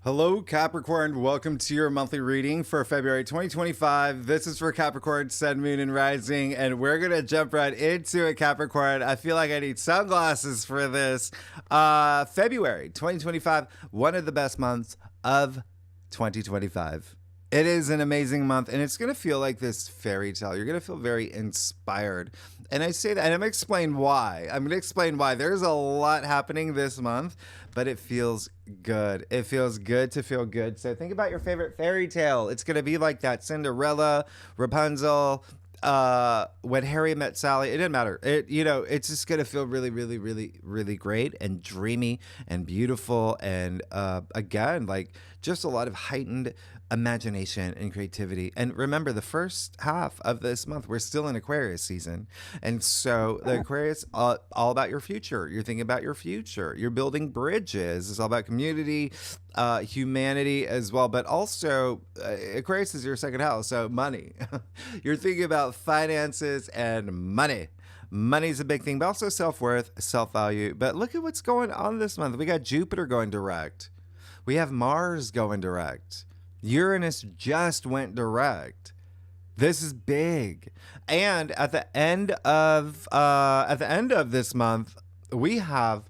Hello, Capricorn. Welcome to your monthly reading for February 2025. This is for Capricorn, Sun, Moon, and Rising, and we're going to jump right into it, Capricorn. I feel like I need sunglasses for this. February 2025, one of the best months of 2025. It is an amazing month, and it's going to feel like this fairy tale. You're going to feel very inspired. And I say that, and I'm going to explain why. There's a lot happening this month, but it feels good. It feels good to feel good. So think about your favorite fairy tale. It's going to be like that Cinderella, Rapunzel, when Harry met Sally. It didn't matter. It's just going to feel really, really, really, really great and dreamy and beautiful. And again, like just a lot of heightened imagination and creativity. And remember, the first half of this month, we're still in Aquarius season. And so the Aquarius, all about your future. You're thinking about your future. You're building bridges. It's all about community, humanity as well. But also, Aquarius is your second house, so money. You're thinking about finances and money. Money's a big thing, but also self-worth, self-value. But look at what's going on this month. We got Jupiter going direct. We have Mars going direct. Uranus just went direct. This is big. And at the end of this month, we have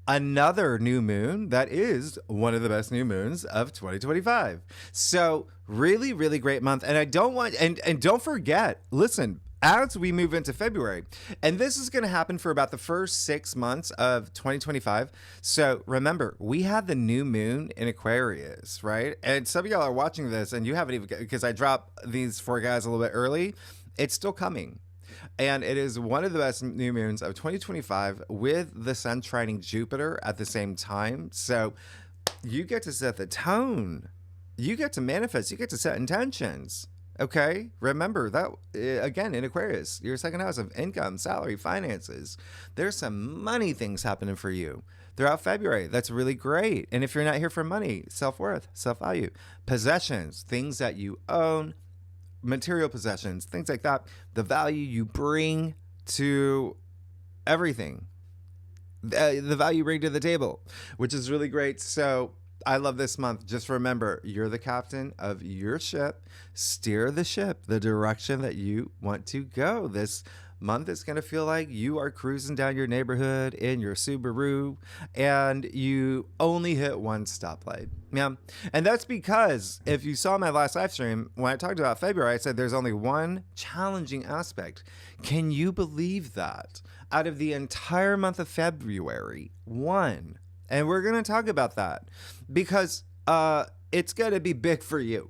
another new moon that is one of the best new moons of 2025. So really, really great month. And I don't want and don't forget, listen, as we move into February, and this is going to happen for about the first 6 months of 2025. So remember, we have the new moon in Aquarius, right? And some of y'all are watching this and you haven't even, because I dropped these for guys a little bit early. It's still coming. And it is one of the best new moons of 2025 with the sun trining Jupiter at the same time. So you get to set the tone. You get to manifest. You get to set intentions. Okay, remember that, again, in Aquarius, your second house of income, salary, finances. There's some money things happening for you throughout February. That's really great. And if you're not here for money, self-worth, self-value, possessions, things that you own, material possessions, things like that, the value you bring to everything, the value you bring to the table, which is really great. So I love this month. Just remember, you're the captain of your ship. Steer the ship the direction that you want to go. This month is going to feel like you are cruising down your neighborhood in your Subaru and you only hit one stoplight. Yeah. And that's because if you saw my last live stream, when I talked about February, I said there's only one challenging aspect. Can you believe that? Out of the entire month of February, one. And we're going to talk about that because it's going to be big for you.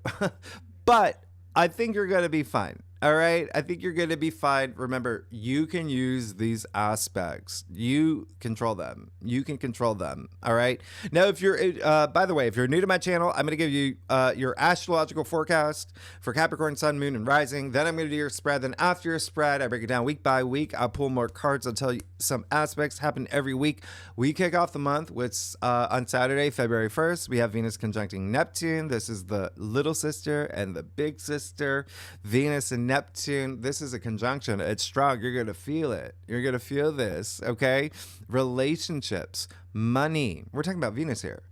But I think you're going to be fine. All right. I think you're going to be fine. Remember, you can use these aspects. You control them. You can control them. All right. Now, if you're, by the way, if you're new to my channel, I'm going to give you your astrological forecast for Capricorn, Sun, Moon, and Rising. Then I'm going to do your spread. Then after your spread, I break it down week by week. I'll pull more cards. I'll tell you some aspects happen every week. We kick off the month with on Saturday, February 1st. We have Venus conjuncting Neptune. This is the little sister and the big sister. Venus and Neptune, this is a conjunction. It's strong. You're going to feel it. You're going to feel this, okay? Relationships, money. We're talking about Venus here.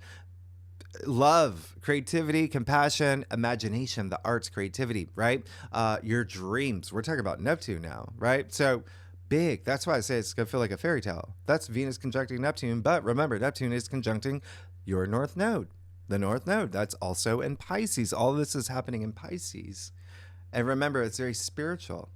Love, creativity, compassion, imagination, the arts, creativity, right? Your dreams. We're talking about Neptune now, right? So big. That's why I say it's going to feel like a fairy tale. That's Venus conjuncting Neptune. But remember, Neptune is conjuncting your North Node. The North Node. That's also in Pisces. All this is happening in Pisces. And remember, it's very spiritual,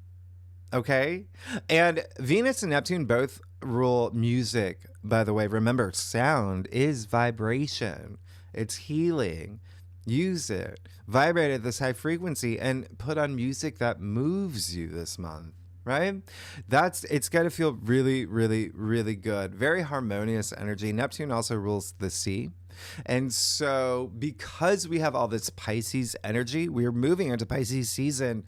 okay? And Venus and Neptune both rule music, by the way. Remember, sound is vibration. It's healing. Use it. Vibrate at this high frequency and put on music that moves you this month, right? It's got to feel really, really, really good. Very harmonious energy. Neptune also rules the sea. And so because we have all this Pisces energy, we're moving into Pisces season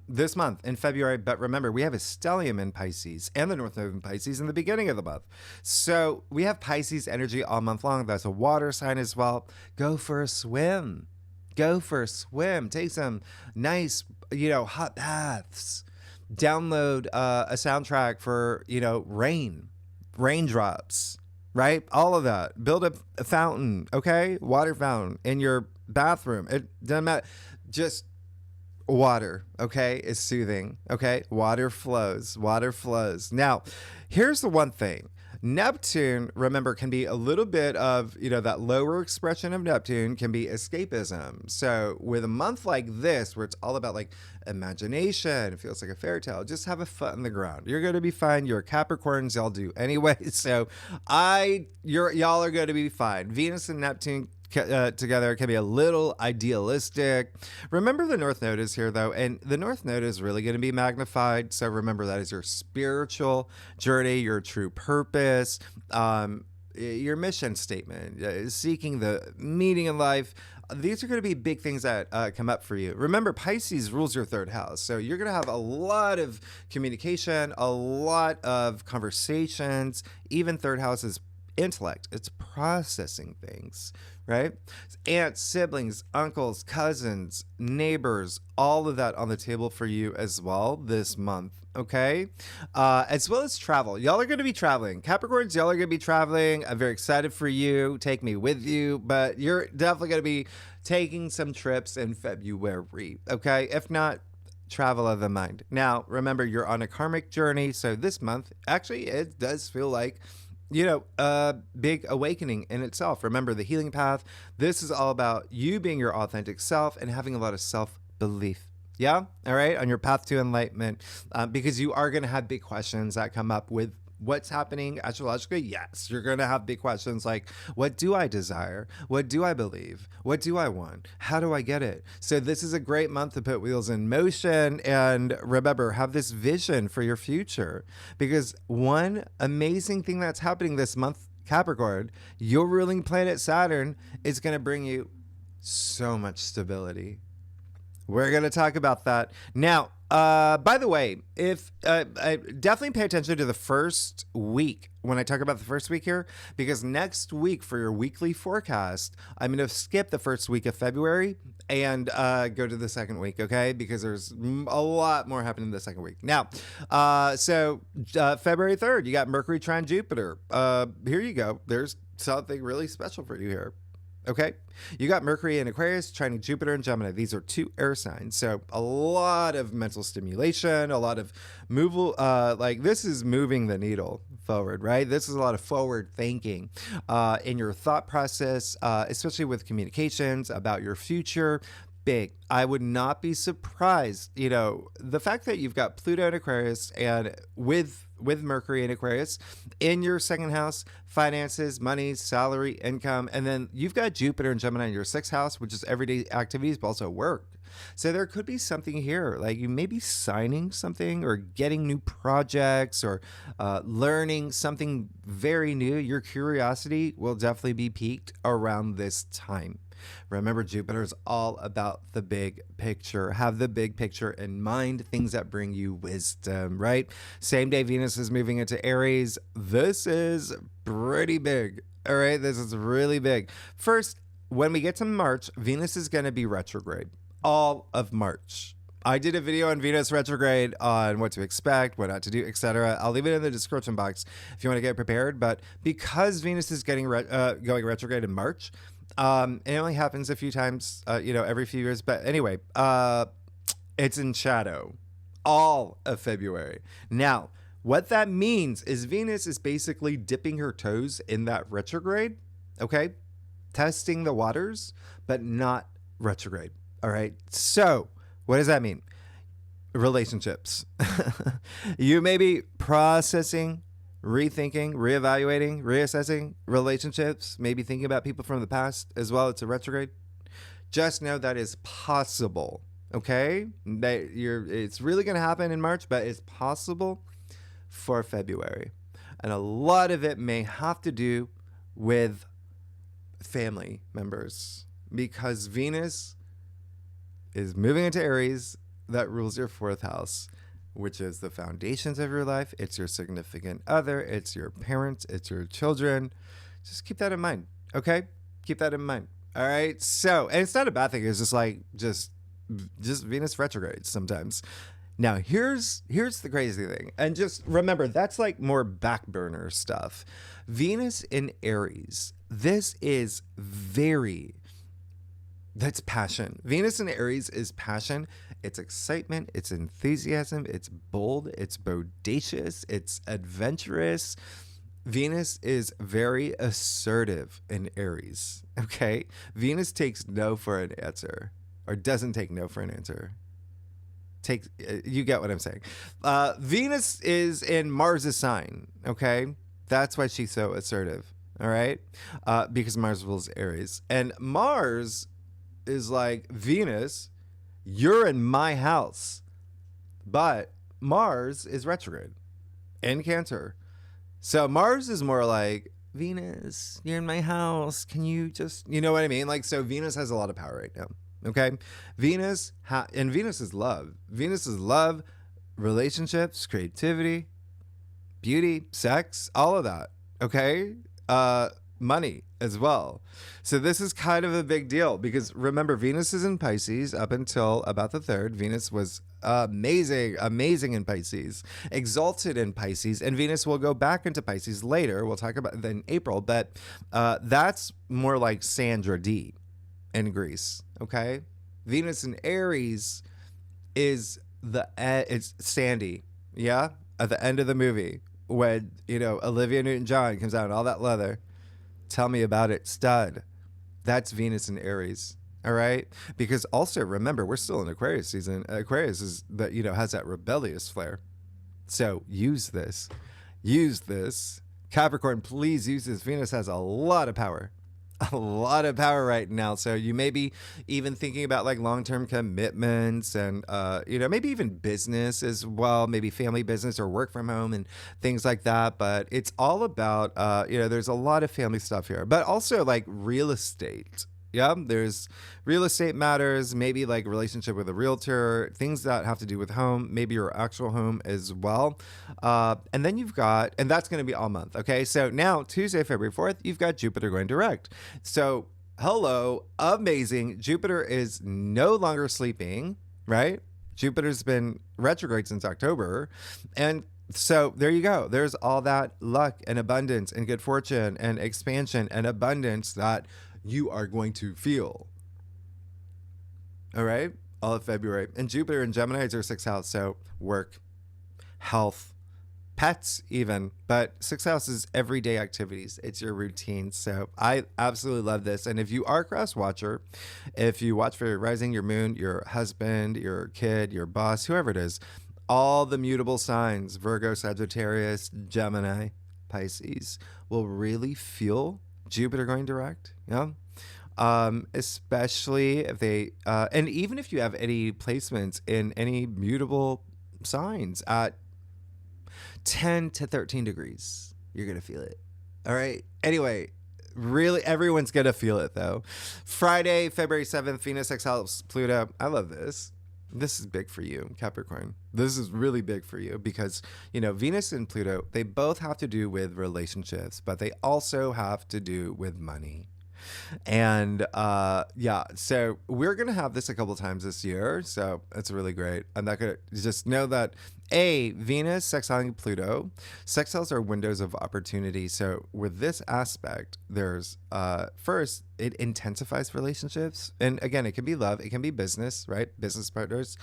this month in February. But remember, we have a stellium in Pisces and the North Node in Pisces in the beginning of the month. So we have Pisces energy all month long. That's a water sign as well. Go for a swim. Go for a swim. Take some nice, hot baths. Download a soundtrack for, raindrops. right? All of that. Build a fountain, okay? Water fountain in your bathroom. It doesn't matter. Just water, okay, is soothing, okay? Water flows. Water flows. Now, here's the one thing. Neptune, remember, can be a little bit of, that lower expression of Neptune can be escapism. So with a month like this, where it's all about like imagination, it feels like a fairy tale, just have a foot in the ground. You're going to be fine. You're Capricorns, y'all do anyway. So y'all are going to be fine. Venus and Neptune together can be a little idealistic. Remember the North Node is here though, and the North Node is really going to be magnified. So remember that is your spiritual journey, your true purpose, your mission statement, seeking the meaning in life. These are going to be big things that come up for you. Remember, Pisces rules your third house. So you're going to have a lot of communication, a lot of conversations. Even third house is intellect. It's processing things, right? Aunts, siblings, uncles, cousins, neighbors, all of that on the table for you as well this month, okay? As well as travel. Y'all are going to be traveling. Capricorns, y'all are going to be traveling. I'm very excited for you. Take me with you, but you're definitely going to be taking some trips in February, okay? If not, travel of the mind. Now, remember, you're on a karmic journey, so this month, actually, it does feel like a big awakening in itself. Remember the healing path. This is all about you being your authentic self and having a lot of self-belief. Yeah. All right. On your path to enlightenment, because you are going to have big questions that come up with what's happening astrologically. Yes, you're going to have big questions like, what do I desire? What do I believe? What do I want? How do I get it? So this is a great month to put wheels in motion. And remember, have this vision for your future, because one amazing thing that's happening this month, Capricorn, your ruling planet Saturn is going to bring you so much stability. We're going to talk about that. Now, by the way, if I definitely pay attention to the first week when I talk about the first week here, because next week for your weekly forecast, I'm going to skip the first week of February and go to the second week, okay? Because there's a lot more happening the second week. Now, so February 3rd, you got Mercury trine Jupiter. Here you go. There's something really special for you here. Okay, you got Mercury in Aquarius, trining Jupiter and Gemini. These are two air signs. So a lot of mental stimulation, a lot of this is moving the needle forward, right? This is a lot of forward thinking in your thought process, especially with communications about your future. Big. I would not be surprised, the fact that you've got Pluto in Aquarius and with Mercury in Aquarius in your second house, finances, money, salary, income, and then you've got Jupiter and Gemini in your sixth house, which is everyday activities, but also work. So there could be something here, like you may be signing something or getting new projects or learning something very new. Your curiosity will definitely be piqued around this time. Remember, Jupiter is all about the big picture. Have the big picture in mind, things that bring you wisdom, right? Same day Venus is moving into Aries. This is pretty big, all right? This is really big. First, when we get to March, Venus is going to be retrograde all of March. I did a video on Venus retrograde on what to expect, what not to do, etc. I'll leave it in the description box if you want to get prepared. But because Venus is getting going retrograde in March, it only happens a few times, every few years. But anyway, it's in shadow all of February. Now, what that means is Venus is basically dipping her toes in that retrograde, okay? Testing the waters, but not retrograde, all right? So what does that mean? Relationships. You may be processing, rethinking, reevaluating, reassessing relationships, maybe thinking about people from the past as well. It's a retrograde. Just know that is possible, okay? It's really going to happen in March, but it's possible for February. And a lot of it may have to do with family members, because Venus is moving into Aries that rules your fourth house, which is the foundations of your life. It's your significant other. It's your parents. It's your children. Just keep that in mind, okay? Keep that in mind, all right? So, and it's not a bad thing. It's just Venus retrograde sometimes. Now, here's the crazy thing. And just remember, that's like more back burner stuff. Venus in Aries. This is that's passion. Venus in Aries is passion. It's excitement. It's enthusiasm. It's bold. It's bodacious. It's adventurous. Venus is very assertive in Aries. Okay. Venus takes no for an answer, or doesn't take no for an answer. You get what I'm saying. Venus is in Mars' sign. Okay. That's why she's so assertive. All right. Because Mars rules Aries. And Mars is like, Venus, you're in my house. But Mars is retrograde in Cancer. So Mars is more like, Venus, you're in my house. Can you just, you know what I mean? Like, so Venus has a lot of power right now. Okay. Venus is love. Venus is love, relationships, creativity, beauty, sex, all of that. Okay. Money as well. So this is kind of a big deal because remember, Venus is in Pisces up until about the 3rd. Venus was amazing in Pisces, exalted in Pisces, and Venus will go back into Pisces later. We'll talk about that in April, but that's more like Sandra D in Greece. Okay. Venus in Aries is it's Sandy. Yeah. At the end of the movie when, Olivia Newton-John comes out in all that leather. Tell me about it, stud. That's Venus in Aries. All right. Because also remember, we're still in Aquarius season. Aquarius is that, has that rebellious flair. So use this. Capricorn, please use this. Venus has a lot of power. Right now. So you may be even thinking about like long-term commitments and, maybe even business as well, maybe family business or work from home and things like that. But it's all about, there's a lot of family stuff here, but also like real estate. Yeah, there's real estate matters, maybe like relationship with a realtor, things that have to do with home, maybe your actual home as well. And then you've got, and that's going to be all month. Okay. So now Tuesday, February 4th, you've got Jupiter going direct. So hello, amazing. Jupiter is no longer sleeping, right? Jupiter's been retrograde since October. And so there you go. There's all that luck and abundance and good fortune and expansion and abundance that you are going to feel. All right. All of February. And Jupiter and Gemini is your 6th house. So work, health, pets even. But 6th house is everyday activities. It's your routine. So I absolutely love this. And if you are a cross watcher, if you watch for your rising, your moon, your husband, your kid, your boss, whoever it is, all the mutable signs, Virgo, Sagittarius, Gemini, Pisces, will really feel Jupiter going direct. Yeah. Especially if they, and even if you have any placements in any mutable signs at 10 to 13 degrees, you're going to feel it. All right. Anyway, really, everyone's going to feel it though. Friday, February 7th, Venus exalts Pluto. I love this. This is big for you, Capricorn. This is really big for you because, Venus and Pluto, they both have to do with relationships, but they also have to do with money. And so we're going to have this a couple times this year. So it's really great. I'm not going to just know that Venus sextiling Pluto. Sextiles are windows of opportunity. So with this aspect, there's first, it intensifies relationships. And again, it can be love. It can be business, right? Business partners.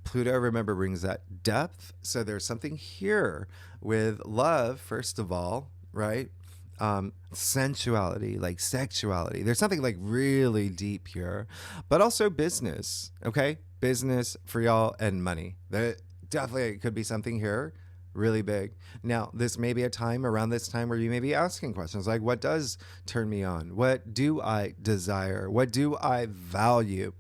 Pluto, remember, brings that depth. So there's something here with love, first of all, right? Sensuality, like sexuality. There's something like really deep here, but also business. Okay. Business for y'all and money. There definitely could be something here really big. Now, this may be a time around this time where you may be asking questions like, what does turn me on? What do I desire? What do I value?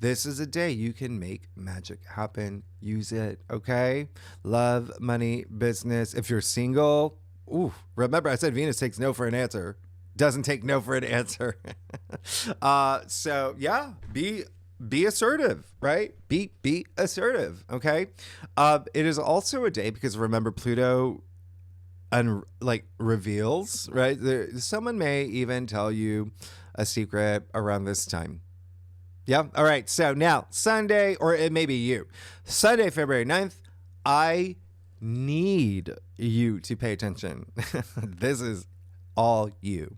This is a day you can make magic happen. Use it. Okay. Love, money, business. If you're single, ooh, remember I said Venus takes no for an answer. Doesn't take no for an answer. So yeah, be assertive, right? Be assertive. Okay. It is also a day because remember Pluto reveals, right? Someone may even tell you a secret around this time. Yeah. All right. So now Sunday, or it may be you, Sunday, February 9th, I need you to pay attention. This is all you.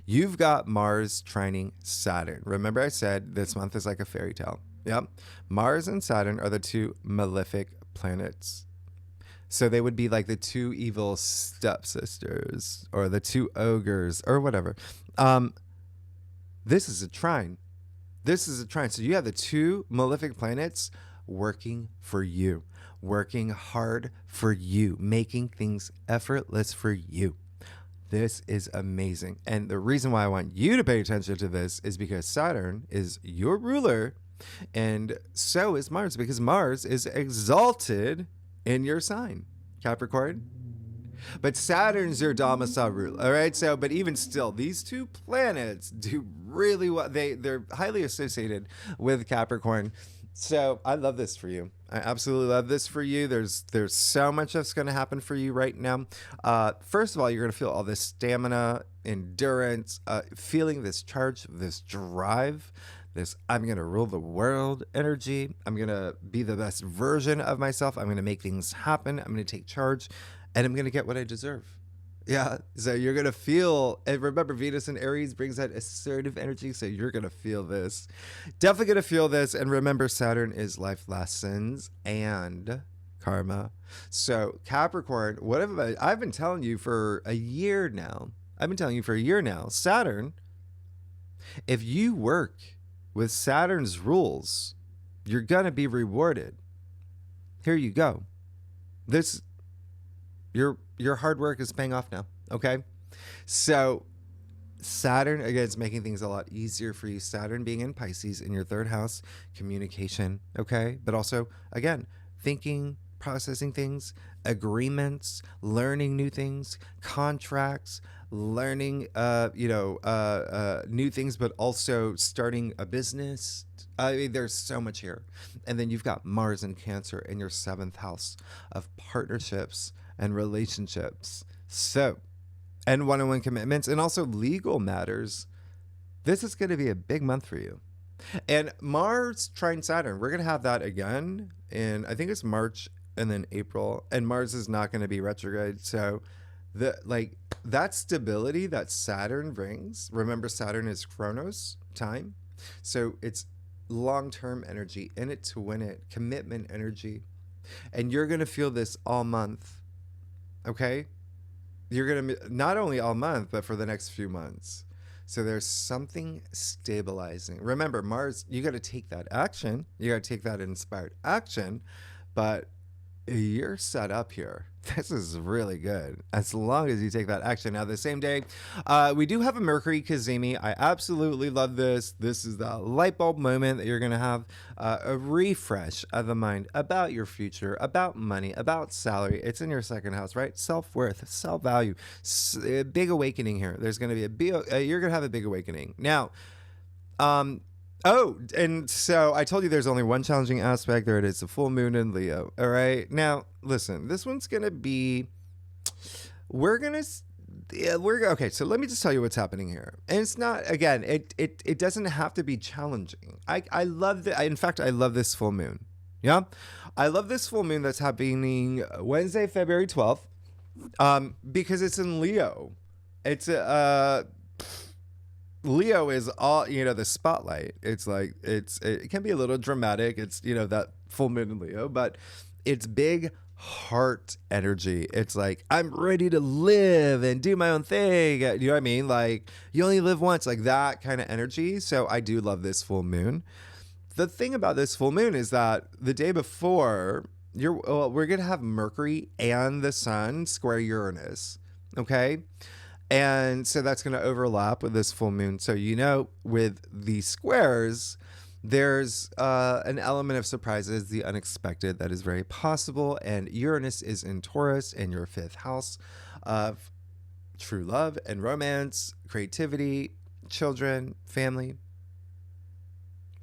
You've got Mars trining Saturn. Remember I said this month is like a fairy tale. Yep. Mars and Saturn are the two malefic planets. So they would be like the two evil stepsisters or the two ogres or whatever. This is a trine. This is a trine. So you have the two malefic planets working for you, working hard for you, making things effortless for you. This is amazing. And the reason why I want you to pay attention to this is because Saturn is your ruler, and so is Mars, because Mars is exalted in your sign, Capricorn. But Saturn's your domicile ruler, all right? So, but even still, these two planets do really well. They're highly associated with Capricorn. So I love this for you. I absolutely love this for you. There's so much that's going to happen for you right now. First of all, you're going to feel all this stamina, endurance, feeling this charge, this drive, this I'm going to rule the world energy. I'm going to be the best version of myself. I'm going to make things happen. I'm going to take charge, and I'm going to get what I deserve. Yeah, so you're going to feel, and remember, Venus in Aries brings that assertive energy, so you're going to feel this. Definitely going to feel this, and remember, Saturn is life lessons and karma. So Capricorn, whatever, I've been telling you for a year now. Saturn, if you work with Saturn's rules, you're going to be rewarded. Here you go. Your hard work is paying off now, okay? So Saturn, again, is making things a lot easier for you. Saturn being in Pisces in your third house, communication, okay? But also, again, thinking, processing things, agreements, learning new things, contracts, learning, new things, but also starting a business. I mean, there's so much here. And then you've got Mars in Cancer in your seventh house of partnerships and relationships. So, and one-on-one commitments and also legal matters. This is going to be a big month for you. And Mars trine Saturn, we're going to have that again in, I think it's March and then April. And Mars is not going to be retrograde. So that stability that Saturn brings, remember Saturn is Chronos, time. So it's long-term energy, in it to win it, commitment energy. And you're going to feel this all month. Okay? You're going to, not only all month, but for the next few months. So there's something stabilizing. Remember, Mars, you got to take that action. You got to take that inspired action. But you're set up here. This is really good as long as you take that action. Now, the same day, we do have a Mercury Cazimi. I absolutely love this. This is the light bulb moment that you're going to have a refresh of the mind about your future, about money, about salary. It's in your second house, right? Self-worth, self-value, big awakening here. There's going to be you're going to have a big awakening. Now, oh, and so I told you there's only one challenging aspect. There it is, the full moon in Leo. All right. Now, listen, this one's going to be, okay. So let me just tell you what's happening here. And it's not, again, it doesn't have to be challenging. I love in fact, I love this full moon. Yeah. I love this full moon that's happening Wednesday, February 12th, because it's in Leo. It's Leo is all, the spotlight. It's like, it can be a little dramatic. It's, that full moon in Leo, but it's big heart energy. It's like, I'm ready to live and do my own thing. You know what I mean? Like, you only live once, like that kind of energy. So I do love this full moon. The thing about this full moon is that the day before, we're going to have Mercury and the Sun square Uranus. Okay. And so that's going to overlap with this full moon. So, with these squares, there's an element of surprises, the unexpected, that is very possible. And Uranus is in Taurus, in your fifth house of true love and romance, creativity, children, family,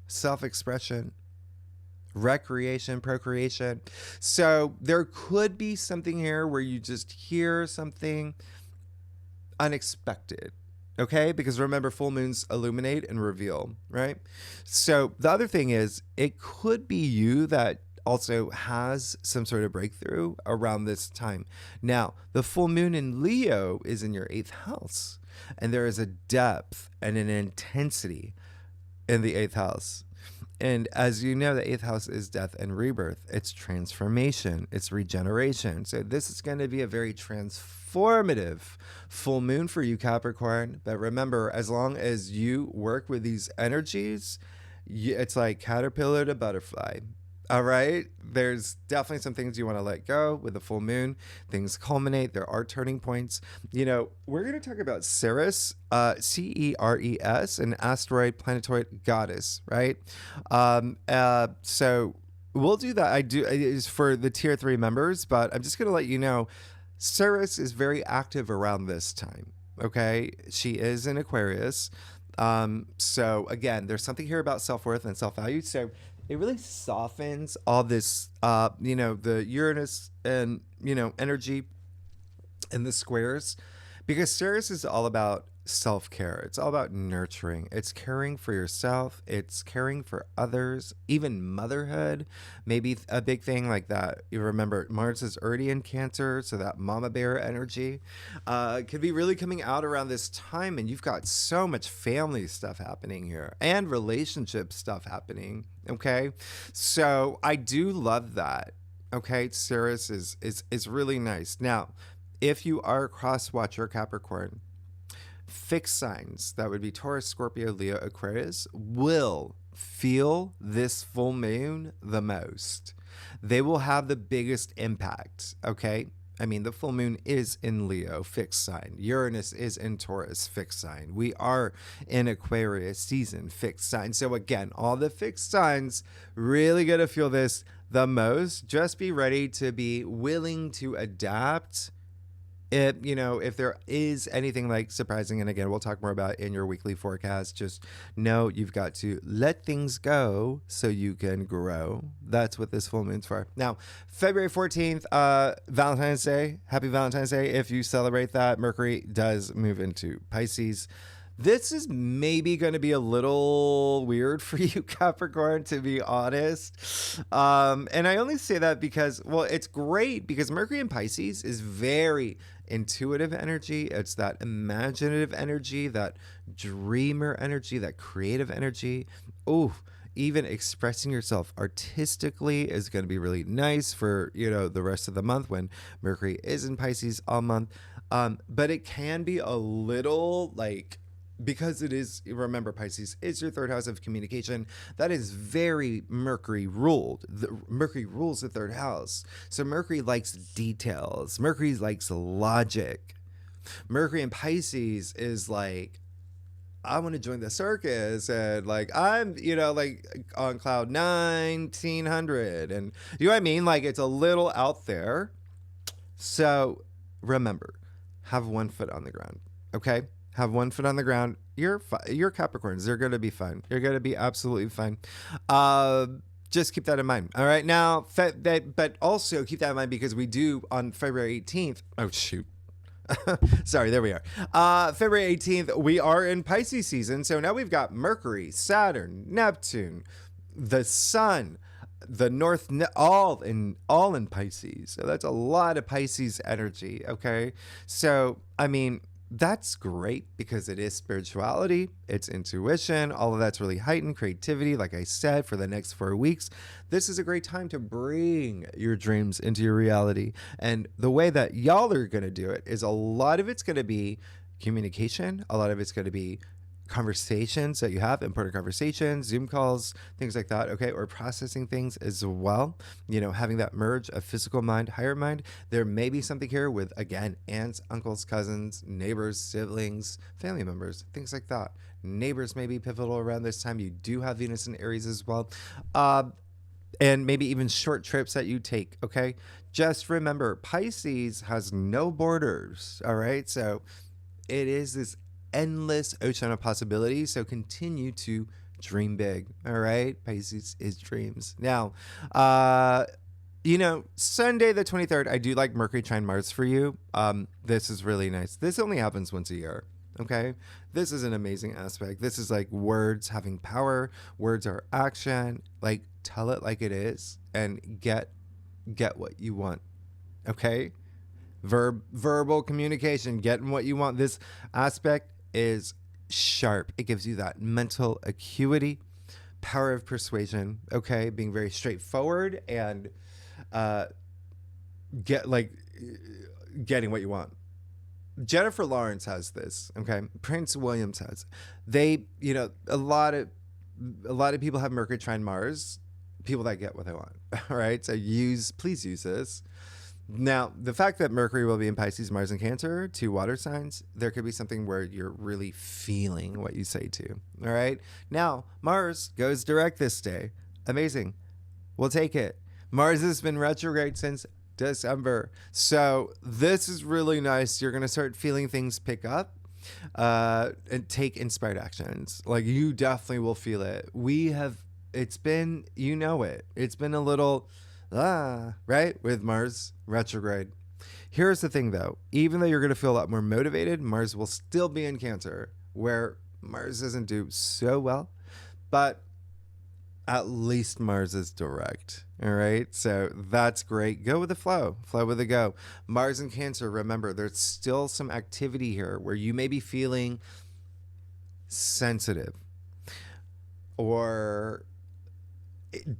self-expression, recreation, procreation. So there could be something here where you just hear something unexpected, Okay, because remember, full moons illuminate and reveal, right? So the other thing is, it could be you that also has some sort of breakthrough around this time. Now, the full moon in Leo is in your eighth house, and there is a depth and an intensity in the eighth house. And as you know, the eighth house is death and rebirth. It's transformation, it's regeneration. So this is going to be a very transformative full moon for you, Capricorn. But remember, as long as you work with these energies, it's like caterpillar to butterfly. All right. There's definitely some things you want to let go with the full moon. Things culminate. There are turning points. You know, we're going to talk about Ceres, Ceres, an asteroid planetoid goddess, right? So we'll do that. It is for the tier 3 members, but I'm just going to let you know Ceres is very active around this time. Okay. She is in Aquarius. So again, there's something here about self-worth and self-value. So it really softens all this, the Uranus and, energy in the squares, because Ceres is all about self-care. It's all about nurturing. It's caring for yourself. It's caring for others, even motherhood, maybe a big thing like that. You remember Mars is already in Cancer, so that mama bear energy could be really coming out around this time, and you've got so much family stuff happening here and relationship stuff happening. Okay, so I do love that. Okay, Ceres is really nice. Now, if you are a cross watcher Capricorn, fixed signs, that would be Taurus, Scorpio, Leo, Aquarius, will feel this full moon the most. They will have the biggest impact, okay? I mean, the full moon is in Leo, fixed sign. Uranus is in Taurus, fixed sign. We are in Aquarius season, fixed sign. So again, all the fixed signs really going to feel this the most. Just be ready to be willing to adapt. If there is anything like surprising, and again, we'll talk more about it in your weekly forecast, just know you've got to let things go so you can grow. That's what this full moon's for. Now, February 14th, Valentine's Day. Happy Valentine's Day. If you celebrate that, Mercury does move into Pisces. This is maybe going to be a little weird for you, Capricorn, to be honest. And I only say that because, well, it's great because Mercury in Pisces is very intuitive energy. It's that imaginative energy, that dreamer energy, that creative energy. Oh, even expressing yourself artistically is going to be really nice for, the rest of the month when Mercury is in Pisces all month. But it can be a little because it is, remember, Pisces is your third house of communication. That is very Mercury ruled. Mercury rules the third house. So Mercury likes details. Mercury likes logic. Mercury in Pisces is like, I want to join the circus, and I'm, on cloud 1900, and you know what I mean? It's a little out there. So remember, have one foot on the ground, okay? Have one foot on the ground. You're Capricorns. They're going to be fine. You're going to be absolutely fine. Just keep that in mind. All right. Now, but also keep that in mind because we do on February 18th. Oh, shoot. Sorry, there we are. February 18th, we are in Pisces season. So now we've got Mercury, Saturn, Neptune, the Sun, the North, all in Pisces. So that's a lot of Pisces energy. Okay. So, I mean, that's great because it is spirituality, it's intuition, all of that's really heightened creativity. Like I said, for the next 4 weeks, this is a great time to bring your dreams into your reality. And the way that y'all are going to do it is a lot of it's going to be communication, a lot of it's going to be conversations that you have, important conversations, Zoom calls, things like that, okay, or processing things as well, having that merge of physical mind, higher mind. There may be something here with, again, aunts, uncles, cousins, neighbors, siblings, family members, things like that. Neighbors may be pivotal around this time. You do have Venus in Aries as well. And maybe even short trips that you take, okay? Just remember, Pisces has no borders, all right? So it is this endless ocean of possibilities. So continue to dream big. All right. Pisces is dreams. Now, Sunday the 23rd, I do like Mercury trine Mars for you. This is really nice. This only happens once a year. Okay. This is an amazing aspect. This is like words having power. Words are action. Like tell it like it is and get what you want. Okay. Verbal communication, getting what you want. This aspect is sharp. It gives you that mental acuity, power of persuasion. Okay. Being very straightforward and getting what you want. Jennifer Lawrence has this. Okay. Prince Williams has. They, a lot of people have Mercury trine Mars. People that get what they want. All right. So please use this. Now, the fact that Mercury will be in Pisces, Mars, and Cancer, 2 water signs, there could be something where you're really feeling what you say to. All right. Now, Mars goes direct this day. Amazing. We'll take it. Mars has been retrograde since December. So this is really nice. You're going to start feeling things pick up and take inspired actions. Like you definitely will feel it. It's been a little... right? With Mars retrograde. Here's the thing though. Even though you're going to feel a lot more motivated, Mars will still be in Cancer where Mars doesn't do so well, but at least Mars is direct. All right. So that's great. Go with the flow with the go. Mars in Cancer. Remember, there's still some activity here where you may be feeling sensitive or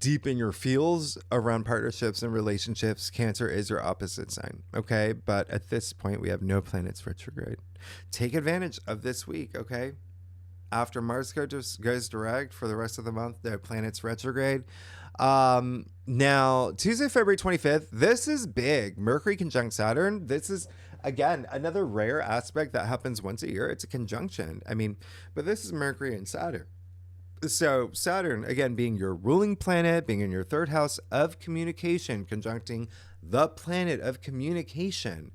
deep in your feels around partnerships and relationships. Cancer is your opposite sign. Okay. But at this point, we have no planets retrograde. Take advantage of this week. Okay. After Mars goes direct for the rest of the month, the planets retrograde. Now, Tuesday, February 25th, this is big. Mercury conjunct Saturn. This is, again, another rare aspect that happens once a year. It's a conjunction. But this is Mercury and Saturn. So Saturn, again, being your ruling planet, being in your 3rd house of communication, conjuncting the planet of communication.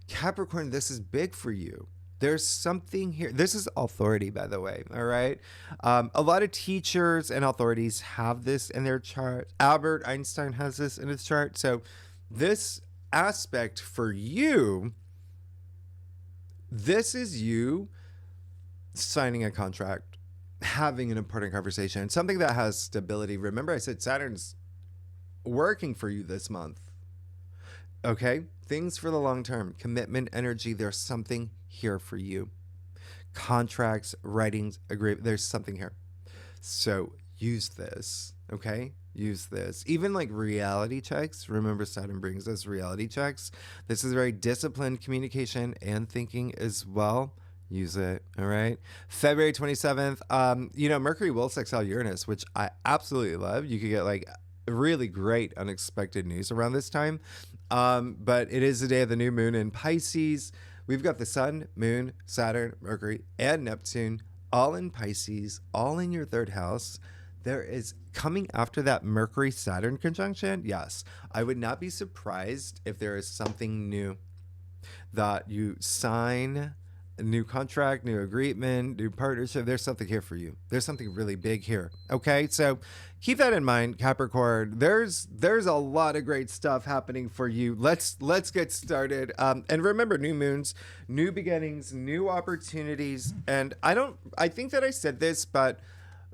Capricorn, this is big for you. There's something here. This is authority, by the way. All right. A lot of teachers and authorities have this in their chart. Albert Einstein has this in his chart. So this aspect for you, this is you signing a contract, having an important conversation, something that has stability. Remember, I said Saturn's working for you this month. Okay. Things for the long term, commitment, energy. There's something here for you. Contracts, writings, agreement. There's something here. So use this. Okay. Use this. Even like reality checks. Remember, Saturn brings us reality checks. This is very disciplined communication and thinking as well. Use it. All right. February 27th. Mercury will sextile Uranus, which I absolutely love. You could get like really great unexpected news around this time. But it is the day of the new moon in Pisces. We've got the Sun, Moon, Saturn, Mercury, and Neptune all in Pisces, all in your 3rd house. There is coming after that Mercury Saturn conjunction. Yes. I would not be surprised if there is something new that you sign. A new contract, new agreement, new partnership. There's something here for you. There's something really big here. Okay. So keep that in mind, Capricorn. There's a lot of great stuff happening for you. Let's get started. And remember, new moons, new beginnings, new opportunities. And I think that I said this, but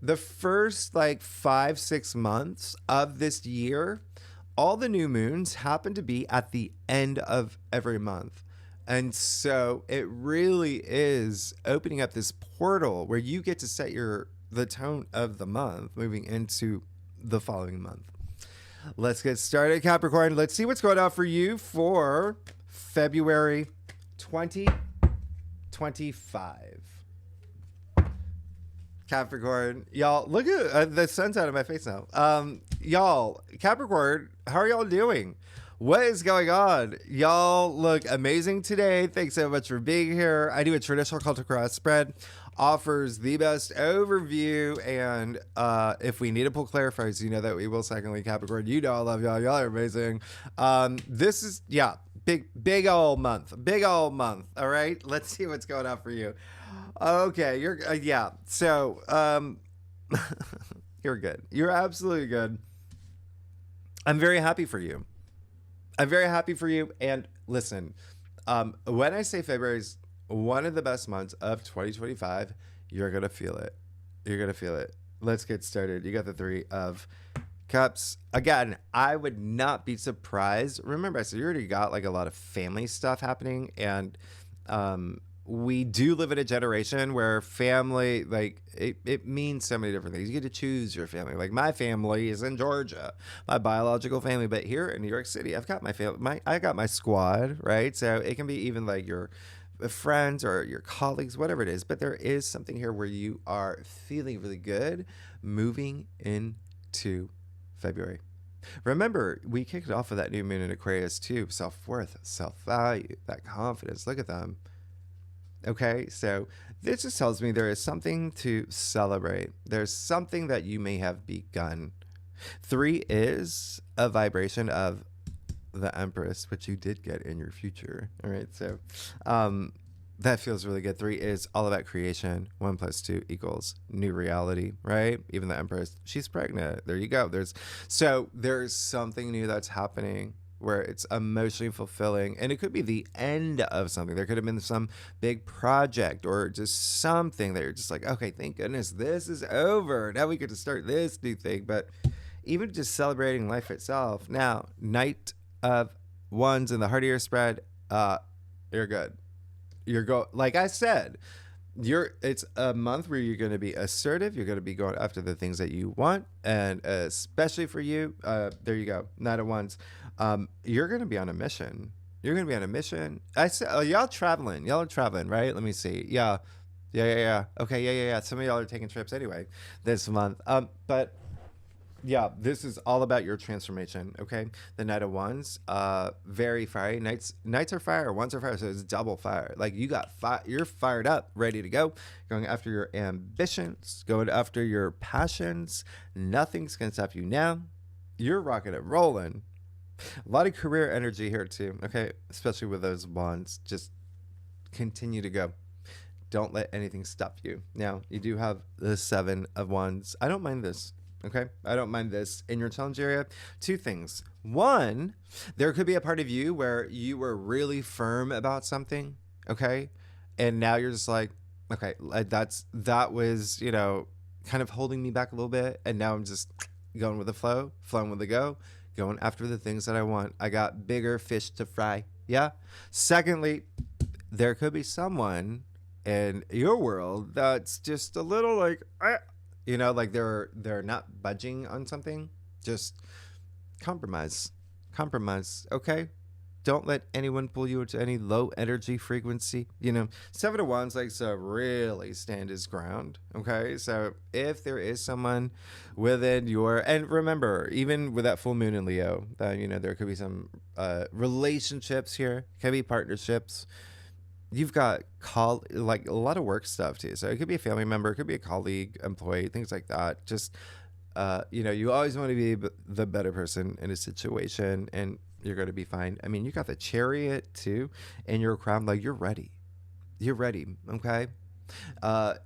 the first like 5-6 months of this year, all the new moons happen to be at the end of every month. And so it really is opening up this portal where you get to set the tone of the month moving into the following month. Let's get started, Capricorn. Let's see what's going on for you for February 2025. Capricorn, y'all, look at the sun's out of my face now. Y'all, Capricorn, how are y'all doing? What is going on? Y'all look amazing today. Thanks so much for being here. I do a traditional culture cross spread, offers the best overview. And if we need to pull clarifiers, you know that we will. Secondly, Capricorn, you know I love y'all. Y'all are amazing. This is, big old month. Big old month. All right. Let's see what's going on for you. Okay. You're, So, you're good. You're absolutely good. I'm very happy for you. I'm very happy for you. And listen, when I say February's one of the best months of 2025. You're going to feel it. You're going to feel it. Let's get started. You got the 3 of Cups. Again, I would not be surprised. Remember, I said you already got like a lot of family stuff happening, and we do live in a generation where family, like it means so many different things. You get to choose your family. Like my family is in Georgia, my biological family, but here in New York City, I've got my family. I got my squad, right? So it can be even like your friends or your colleagues, whatever it is. But there is something here where you are feeling really good moving into February. Remember, we kicked off with that new moon in Aquarius too. Self-worth, self-value, that confidence. Look at them. Okay, so this just tells me there is something to celebrate. There's something that you may have begun. 3 is a vibration of the Empress, which you did get in your future. All right, so that feels really good. 3 is all about creation. 1 + 2 = new reality, right? Even the Empress, she's pregnant. There you go. There's something new that's happening where it's emotionally fulfilling, and it could be the end of something. There could have been some big project or just something that you're just like, okay, thank goodness this is over. Now we get to start this new thing. But even just celebrating life itself. Now, Knight of Wands in the heart of your spread, you're good. Like I said, it's a month where you're going to be assertive. You're going to be going after the things that you want, and especially for you, there you go, Knight of Wands. You're going to be on a mission. You're going to be on a mission. I said, y'all are traveling, right? Let me see. Yeah. Okay. Yeah. Some of y'all are taking trips anyway this month. But yeah, this is all about your transformation. Okay. The Knight of Wands, very fiery. Knights are fire. Wands are fire. So it's double fire. Like you got you're fired up, ready to go, going after your ambitions, going after your passions. Nothing's going to stop you now. You're rocking and rolling. A lot of career energy here too. Okay. Especially with those wands, just continue to go. Don't let anything stop you. Now you do have the 7 of Wands. I don't mind this. Okay, I don't mind this in your challenge area. 2 things. 1, there could be a part of you where you were really firm about something, okay, and now you're just like, okay, that was kind of holding me back a little bit, and now I'm just going with the flow, flowing with the go, going after the things that I want. I got bigger fish to fry. Yeah. Secondly, there could be someone in your world that's just a little like, like they're not budging on something. Just compromise, okay? Don't let anyone pull you into any low energy frequency. 7 of Wands likes to really stand his ground, okay? So if there is someone within and remember, even with that full moon in Leo, that there could be some relationships here, could be partnerships. You've got like a lot of work stuff too. So it could be a family member, it could be a colleague, employee, things like that. Just, you always want to be the better person in a situation, and you're going to be fine. I mean, you got the Chariot too in your crown. Like you're ready. Okay.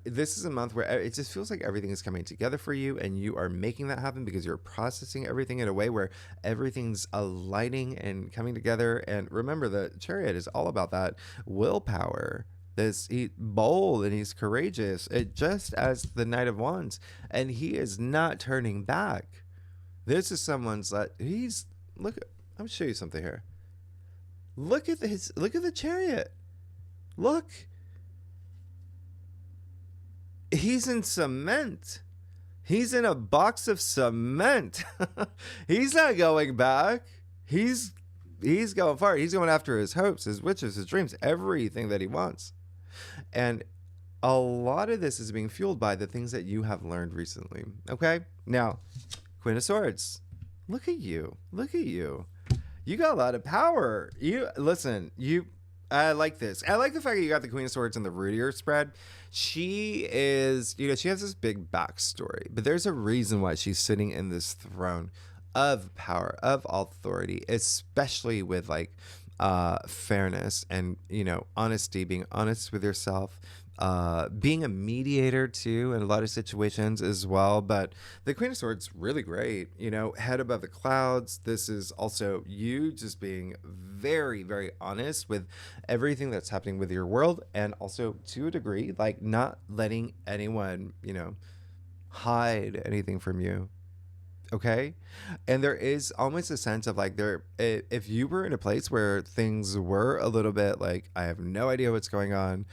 This is a month where it just feels like everything is coming together for you, and you are making that happen because you're processing everything in a way where everything's aligning and coming together. And remember, the Chariot is all about that willpower. He's bold and he's courageous, just as the Knight of Wands, and he is not turning back. This is someone's I'm gonna show you something here. Look at the Chariot. Look. He's in cement. He's in a box of cement. He's not going back. He's going far. He's going after his hopes, his wishes, his dreams, everything that he wants. And a lot of this is being fueled by the things that you have learned recently. Okay? Now, Queen of Swords. Look at you. You got a lot of power. I like this. I like the fact that you got the Queen of Swords in the root of your spread. She is, she has this big backstory, but there's a reason why she's sitting in this throne of power, of authority, especially with like fairness and, honesty, being honest with yourself, being a mediator too in a lot of situations as well. But the Queen of Swords, really great, head above the clouds. This is also you just being very, very honest with everything that's happening with your world, and also to a degree, like not letting anyone, hide anything from you. Okay. And there is almost a sense of like if you were in a place where things were a little bit like, I have no idea what's going on,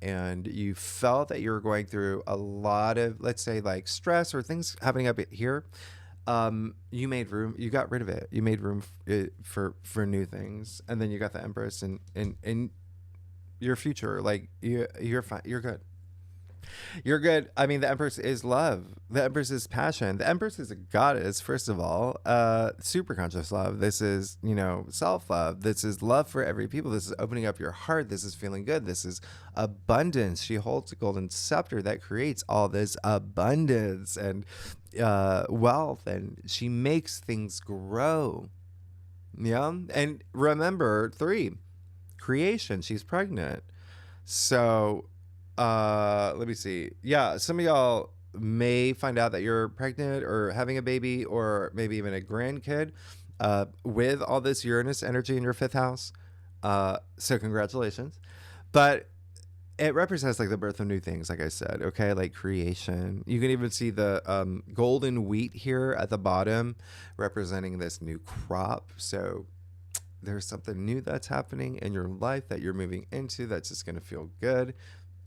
and you felt that you were going through a lot of, let's say, like stress or things happening up here, you made room, you got rid of it, you made room for new things, and then you got the Empress in your future. Like you're fine, you're good. You're good. I mean, the Empress is love. The Empress is passion. The Empress is a goddess, first of all. Super conscious love. This is, self-love. This is love for every people. This is opening up your heart. This is feeling good. This is abundance. She holds a golden scepter that creates all this abundance and wealth, and she makes things grow. Yeah. And remember, 3, creation. She's pregnant. So let me see. Yeah, some of y'all may find out that you're pregnant or having a baby or maybe even a grandkid with all this Uranus energy in your 5th house. So congratulations. But it represents like the birth of new things, like I said, okay? Like creation. You can even see the golden wheat here at the bottom representing this new crop. So there's something new that's happening in your life that you're moving into that's just going to feel good.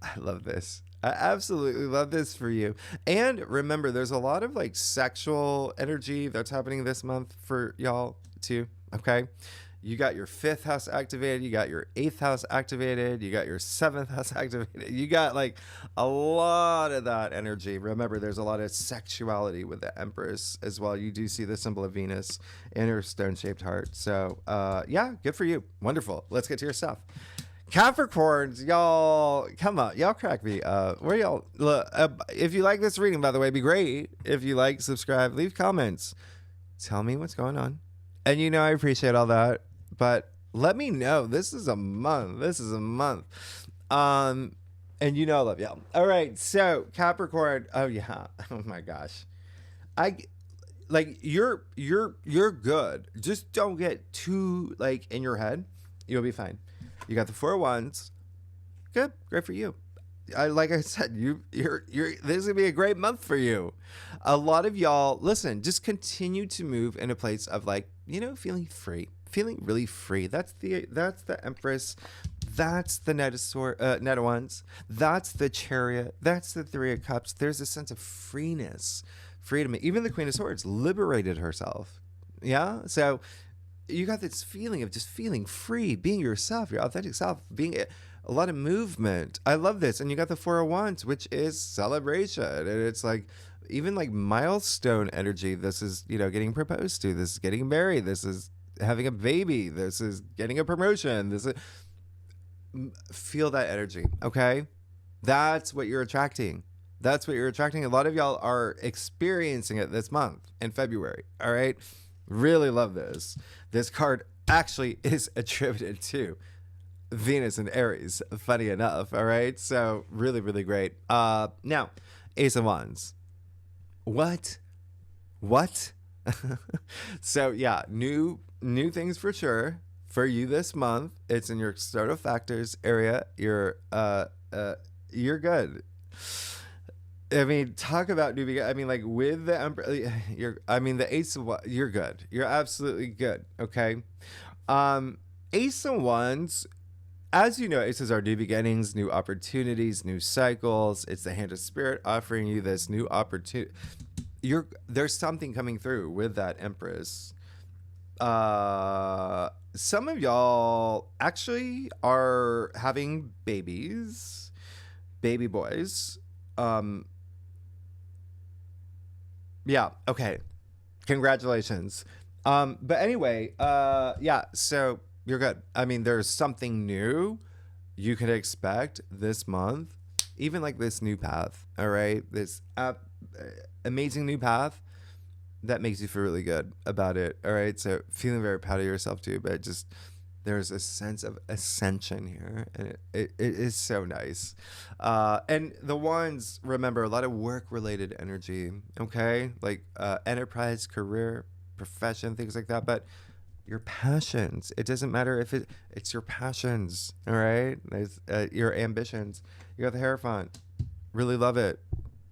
I love this. I absolutely love this for you. And remember, there's a lot of like sexual energy that's happening this month for y'all too. Okay. You got your 5th house activated. You got your 8th house activated. You got your 7th house activated. You got like a lot of that energy. Remember, there's a lot of sexuality with the Empress as well. You do see the symbol of Venus in her stone-shaped heart. So yeah, good for you. Wonderful. Let's get to your stuff. Capricorns, y'all, come on, y'all crack me up. Where y'all look? If you like this reading, by the way, it'd be great if you like, subscribe, leave comments, tell me what's going on. And I appreciate all that, but let me know. This is a month. And I love y'all. All right, so Capricorn. Oh yeah. Oh my gosh. You're good. Just don't get too like in your head. You'll be fine. You got the 4 of Wands. Good. Great for you. Like I said, you're this is gonna be a great month for you. A lot of y'all, listen, just continue to move in a place of like, feeling free, feeling really free. That's the Empress. That's the Knight of Wands. That's the Chariot. That's the 3 of Cups. There's a sense of freeness, freedom. Even the Queen of Swords liberated herself. Yeah. So you got this feeling of just feeling free, being yourself, your authentic self, being a lot of movement. I love this. And you got the 4 of Wands, which is celebration. And it's like, even like milestone energy. This is, getting proposed to. This is getting married. This is having a baby. This is getting a promotion. This is, feel that energy. Okay. That's what you're attracting. That's what you're attracting. A lot of y'all are experiencing it this month in February. All right. Really love this. This card actually is attributed to Venus and Aries, funny enough. All right. So really, really great. Now, Ace of Wands. What? So yeah, new things for sure for you this month. It's in your external factors area. You're good. I mean, talk about new beginning. I mean, like with the Emperor, the Ace of Wands, you're good. You're absolutely good. Okay. Ace of Wands, as you know, aces are new beginnings, new opportunities, new cycles. It's the hand of spirit offering you this new opportunity. There's something coming through with that Empress. Some of y'all actually are having babies, baby boys. Yeah. Okay. Congratulations. But anyway, yeah, so you're good. I mean, there's something new you can expect this month, even like this new path. All right. This amazing new path that makes you feel really good about it. All right. So feeling very proud of yourself too, but just there's a sense of ascension here, and it is so nice. And the ones, remember, a lot of work-related energy, okay? Like enterprise, career, profession, things like that. But your passions, it doesn't matter if it's your passions, all right? Your ambitions. You got the Hierophant. Really love it,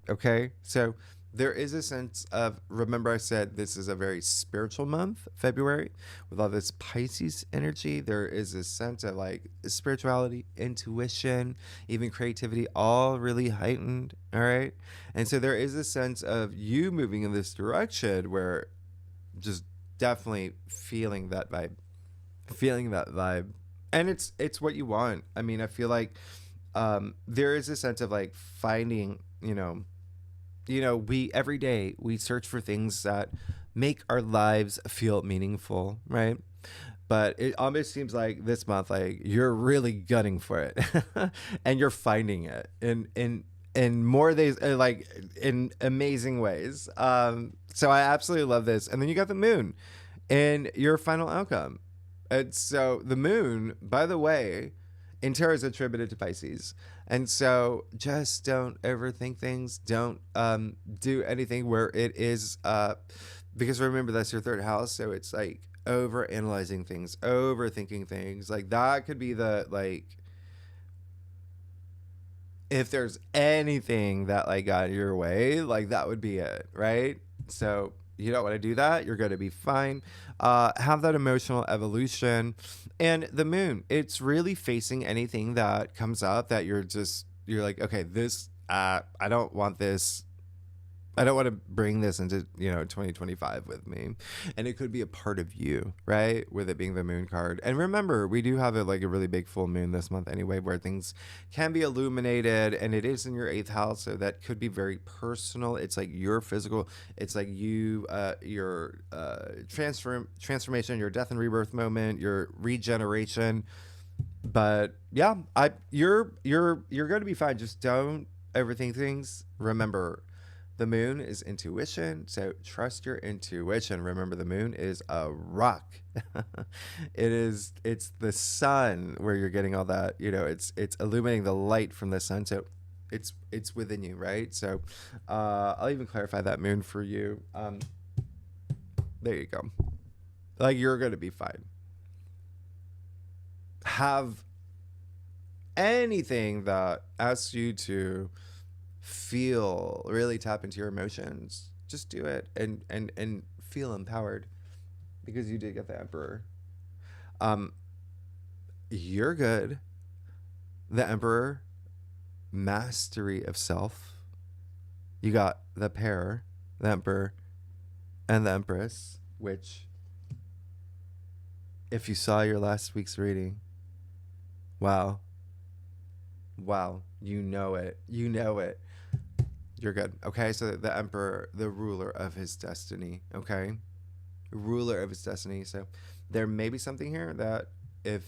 okay? So there is a sense of, remember I said this is a very spiritual month, February, with all this Pisces energy. There is a sense of like spirituality, intuition, even creativity, all really heightened. All right. And so there is a sense of you moving in this direction where just definitely feeling that vibe. And it's what you want. I mean, I feel like there is a sense of like finding, we every day we search for things that make our lives feel meaningful, right? But it almost seems like this month, like you're really gunning for it, and you're finding it in more days, like in amazing ways. So I absolutely love this. And then you got the moon, and your final outcome. And so the moon, by the way, in tarot is attributed to Pisces. And so just don't overthink things. Don't do anything where it is, because remember, that's your third house. So it's like over analyzing things, overthinking things. Like that could be if there's anything that like got in your way, like that would be it, right? So you don't want to do that. You're going to be fine. Have that emotional evolution. And the moon, it's really facing anything that comes up that you're like, okay, this, I don't want this. I don't want to bring this into, 2025 with me. And it could be a part of you, right? With it being the moon card. And remember, we do have a really big full moon this month anyway, where things can be illuminated, and it is in your 8th house. So that could be very personal. It's like your physical, it's like your transformation, your death and rebirth moment, your regeneration. But yeah, you're going to be fine. Just don't overthink things. Remember, the moon is intuition, so trust your intuition. Remember, the moon is a rock. It's the sun where you're getting all that, it's illuminating the light from the sun. So it's within you, right? So I'll even clarify that moon for you. There you go. Like, you're going to be fine. Have anything that asks you to really tap into your emotions, just do it and feel empowered, because you did get the Emperor. You're good. The Emperor, mastery of self. You got the pair, the Emperor and the Empress, which, if you saw your last week's reading, wow, you know it. You're good. Okay, so the Emperor, the ruler of his destiny, okay? Ruler of his destiny. So there may be something here that if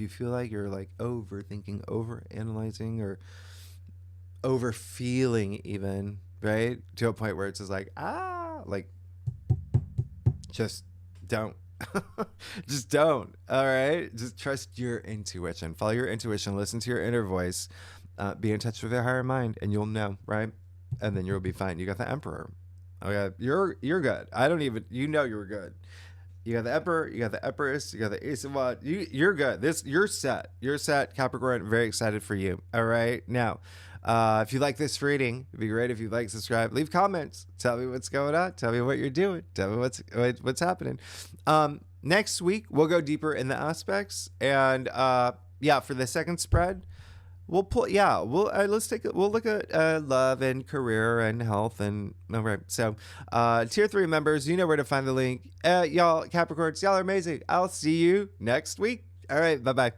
you feel like you're like overthinking, overanalyzing, or overfeeling even, right? To a point where it's just like, just don't. Just don't. All right? Just trust your intuition. Follow your intuition. Listen to your inner voice. Be in touch with your higher mind, and you'll know, right? And then you'll be fine. You got the Emperor. Okay, you're good. You're good. You got the Emperor. You got the Empress. You got the Ace of Wands. You're good. You're set. You're set, Capricorn. Very excited for you. All right. Now, if you like this reading, it'd be great if you like, subscribe, leave comments. Tell me what's going on. Tell me what you're doing. Tell me what's happening. Next week we'll go deeper in the aspects, and for the second spread, we'll look at love and career and health, and all right. So tier 3 members, you know where to find the link. Y'all Capricorns, y'all are amazing. I'll see you next week. All right, bye.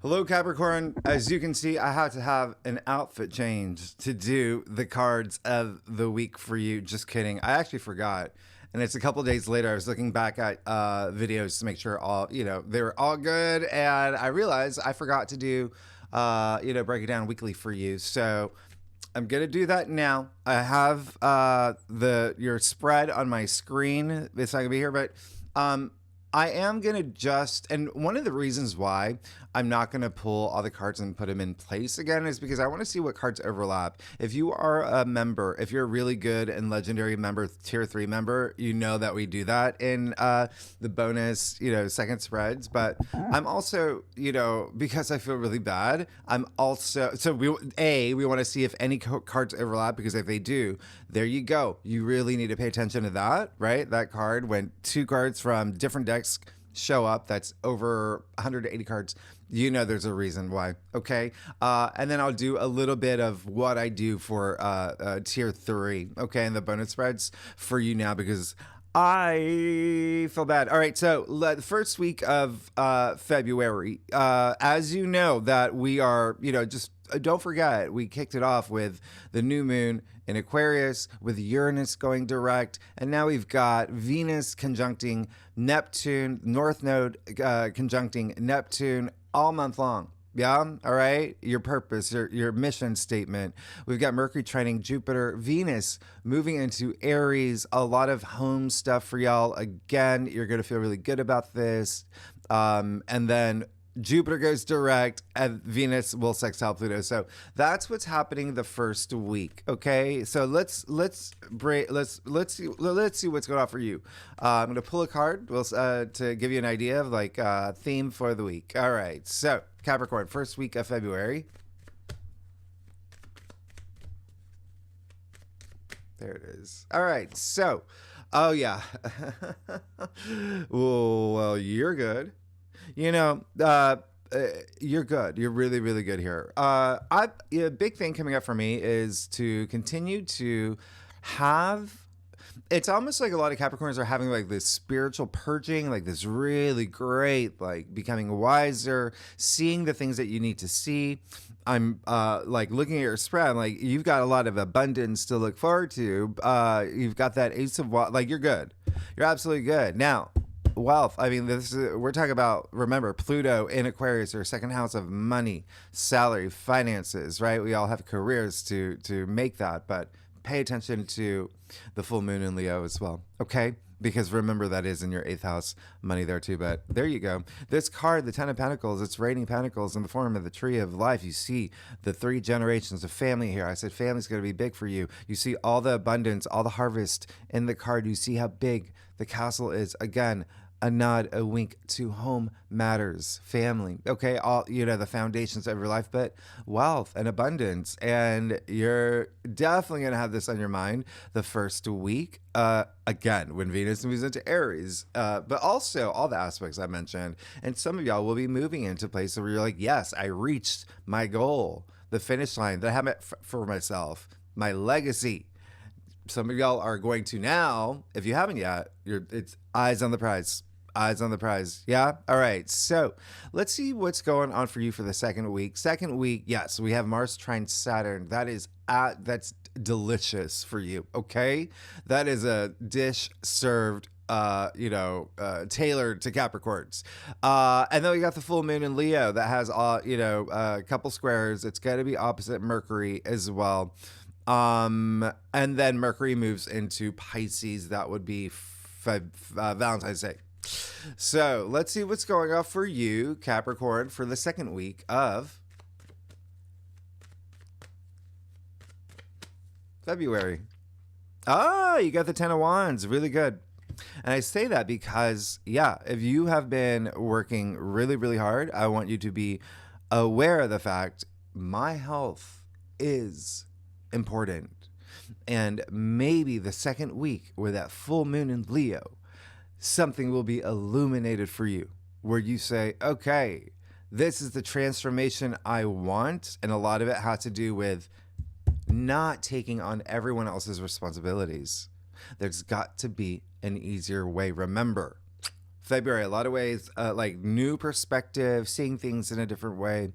Hello, Capricorn. As you can see, I had to have an outfit change to do the cards of the week for you. Just kidding. I actually forgot. And it's a couple days later, I was looking back at videos to make sure they were all good. And I realized I forgot to do, break it down weekly for you. So I'm going to do that now. I have your spread on my screen. It's not going to be here, but I am going to and one of the reasons why I'm not going to pull all the cards and put them in place again is because I want to see what cards overlap. If you are a member, if you're a really good and legendary member, tier 3 member, you know that we do that in the bonus, second spreads. But I'm also, because I feel really bad, I'm also, we want to see if any cards overlap, because if they do, there you go. You really need to pay attention to that, right? That card, when 2 cards from different decks show up, that's over 180 cards, there's a reason why. Okay. And then I'll do a little bit of what I do for tier 3, okay, and the bonus spreads for you now, because I feel bad. All right, so the first week of February, as you know, that we are, just don't forget, we kicked it off with the new moon in Aquarius, with Uranus going direct, and now we've got Venus conjuncting Neptune, North Node conjuncting Neptune all month long. Yeah. All right. Your purpose, your mission statement. We've got Mercury trining Jupiter, Venus moving into Aries. A lot of home stuff for y'all. Again, you're going to feel really good about this. And then Jupiter goes direct and Venus will sextile Pluto. So that's what's happening the first week. Okay. So let's see what's going on for you. I'm going to pull a card to give you an idea of like theme for the week. All right. So Capricorn, first week of February. There it is. All right. So, oh yeah. Well, you're good. You're good. You're really, really good here. A big thing coming up for me is to continue to have. It's almost like a lot of Capricorns are having like this spiritual purging, like this really great, like becoming wiser, seeing the things that you need to see. I'm like looking at your spread, I'm like, you've got a lot of abundance to look forward to. You've got that Ace of Wands, like you're good. You're absolutely good. Now, wealth. I mean, we're talking about, remember, Pluto in Aquarius, your second house of money, salary, finances, right? We all have careers to make that, but pay attention to the full moon in Leo as well, okay? Because remember, that is in your 8th house, money there too. But there you go. This card, the 10 of Pentacles, it's raining pentacles in the form of the tree of life. You see the 3 generations of family here. I said family's going to be big for you. You see all the abundance, all the harvest in the card. You see how big the castle is. Again, a nod, a wink to home matters, family, okay, all, the foundations of your life, but wealth and abundance. And you're definitely going to have this on your mind the first week, again, when Venus moves into Aries, but also all the aspects I mentioned. And some of y'all will be moving into places where you're like, yes, I reached my goal, the finish line that I have for myself, my legacy. Some of y'all are going to now, if you haven't yet, it's eyes on the prize. Eyes on the prize. Yeah. All right. So let's see what's going on for you for the second week. Second week, yes, we have Mars trine Saturn. That's delicious for you. Okay. That is a dish served, tailored to Capricorns. And then we got the full moon in Leo that has, a couple squares. It's going to be opposite Mercury as well. And then Mercury moves into Pisces. That would be Valentine's Day. So let's see what's going on for you, Capricorn, for the second week of February. You got the 10 of Wands. Really good. And I say that because, if you have been working really, really hard, I want you to be aware of the fact my health is important. And maybe the second week with that full moon in Leo, something will be illuminated for you where you say, okay, this is the transformation I want. And a lot of it has to do with not taking on everyone else's responsibilities. There's got to be an easier way. Remember, February, a lot of ways, like new perspective, seeing things in a different way.